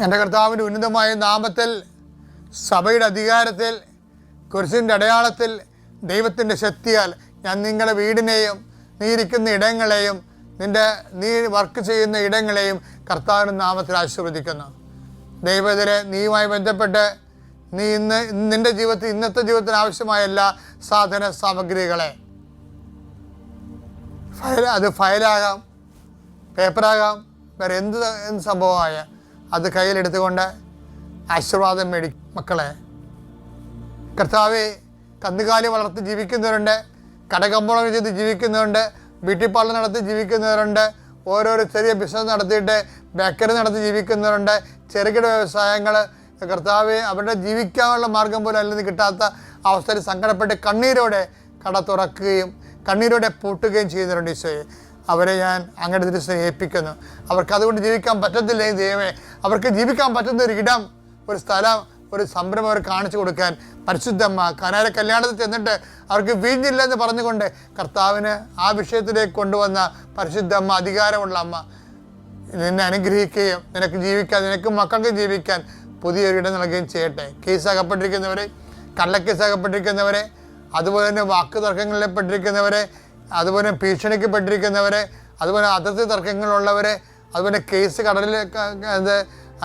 എൻ്റെ കർത്താവിൻ്റെ ഉന്നതമായ നാമത്തിൽ, സഭയുടെ അധികാരത്തിൽ, കുരിശിൻ്റെ അടയാളത്തിൽ, ദൈവത്തിൻ്റെ ശക്തിയാൽ ഞാൻ നിങ്ങളുടെ വീടിനെയും നീ ഇരിക്കുന്ന ഇടങ്ങളെയും നീ വർക്ക് ചെയ്യുന്ന ഇടങ്ങളെയും കർത്താവിൻ്റെ നാമത്തിൽ ആശീർവദിക്കുന്നു. ദൈവത്തിലെ നീയുമായി ബന്ധപ്പെട്ട് നിൻ്റെ ജീവിതത്തിൽ ഇന്നത്തെ ജീവിതത്തിന് ആവശ്യമായ എല്ലാ സാധന സാമഗ്രികളെ, അത് ഫയലാകാം, പേപ്പറാകാം, വേറെ എന്ത് സംഭവമായ അത് കയ്യിലെടുത്തുകൊണ്ട് ആശീർവാദം മേടിക്കും. മക്കളെ, കർത്താവെ, കന്നുകാലി വളർത്തി ജീവിക്കുന്നവരുണ്ട്, കടകമ്പോളങ്ങൾ ചെയ്ത് ജീവിക്കുന്നവരുണ്ട്, വീട്ടിപ്പാളം നടത്തി ജീവിക്കുന്നവരുണ്ട്, ഓരോരോ ചെറിയ ബിസിനസ് നടത്തിയിട്ട് ബേക്കറി നടത്തി ജീവിക്കുന്നവരുണ്ട്, ചെറുകിട വ്യവസായങ്ങൾ. കർത്താവെ, അവരുടെ ജീവിക്കാനുള്ള മാർഗം പോലും അല്ലെങ്കിൽ കിട്ടാത്ത അവസ്ഥയിൽ സങ്കടപ്പെട്ട് കണ്ണീരോടെ കട തുറക്കുകയും കണ്ണീരോടെ പൂട്ടുകയും ചെയ്യുന്നവരുണ്ട്. ഈശോയെ, അവരെ ഞാൻ അങ്ങയുടെ തിരുസഭ ഏൽപ്പിക്കുന്നു. അവർക്ക് അതുകൊണ്ട് ജീവിക്കാൻ പറ്റത്തില്ലെങ്കിൽ ദൈവമേ, അവർക്ക് ജീവിക്കാൻ പറ്റുന്ന ഒരു ഇടം, ഒരു സ്ഥലം, ഒരു സംരംഭം അവർ കാണിച്ചു കൊടുക്കാൻ പരിശുദ്ധമ്മ കനാര കല്യാണത്തിൽ ചെന്നിട്ട് അവർക്ക് വീഞ്ഞില്ലെന്ന് പറഞ്ഞുകൊണ്ട് കർത്താവിന് ആ വിഷയത്തിലേക്ക് കൊണ്ടുവന്ന പരിശുദ്ധമ്മ, അധികാരമുള്ള അമ്മ, നിന്നെ അനുഗ്രഹിക്കുകയും നിനക്ക് ജീവിക്കാൻ, നിനക്ക് മക്കൾക്ക് ജീവിക്കാൻ പുതിയൊരിടം നൽകുകയും ചെയ്യട്ടെ. കേസകപ്പെട്ടിരിക്കുന്നവരെ, കള്ളക്കേസകപ്പെട്ടിരിക്കുന്നവരെ, അതുപോലെ തന്നെ വാക്ക് തർക്കങ്ങളിൽ പെട്ടിരിക്കുന്നവരെ, അതുപോലെ ഭീഷണിക്ക് പെട്ടിരിക്കുന്നവരെ, അതുപോലെ അതിർത്തി തർക്കങ്ങളുള്ളവരെ, അതുപോലെ കേസ് കടലിൽ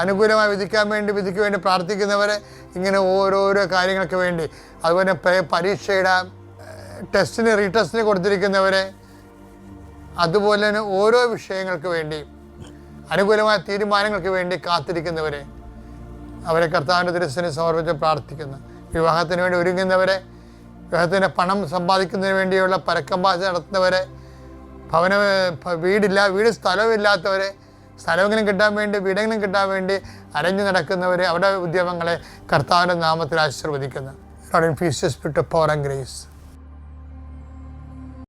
അനുകൂലമായി വിധിക്ക് വേണ്ടി പ്രാർത്ഥിക്കുന്നവരെ, ഇങ്ങനെ ഓരോരോ കാര്യങ്ങൾക്ക് വേണ്ടി, അതുപോലെ പരീക്ഷയുടെ റീടെസ്റ്റിന് കൊടുത്തിരിക്കുന്നവരെ, അതുപോലെ തന്നെ ഓരോ വിഷയങ്ങൾക്ക് വേണ്ടി അനുകൂലമായ തീരുമാനങ്ങൾക്ക് വേണ്ടി കാത്തിരിക്കുന്നവരെ, അവരെ കർത്താവിൻ്റെ തിരുസന്നിധിയിൽ സമർപ്പിച്ച് പ്രാർത്ഥിക്കുന്നു. വിവാഹത്തിന് വേണ്ടി ഒരുങ്ങുന്നവരെ, വിവാഹത്തിൻ്റെ പണം സമ്പാദിക്കുന്നതിന് വേണ്ടിയുള്ള പരക്കംപാച നടത്തുന്നവരെ, വീട് സ്ഥലമില്ലാത്തവരെ, സ്ഥലമെങ്കിലും കിട്ടാൻ വേണ്ടി, വീടെങ്കിലും കിട്ടാൻ വേണ്ടി അരഞ്ഞു നടക്കുന്നവരെ, അവരുടെ ഉദ്യമങ്ങളെ കർത്താവിൻ്റെ നാമത്തിൽ ആശീർവദിക്കുന്നു. Lord, infuse us with the power and grace.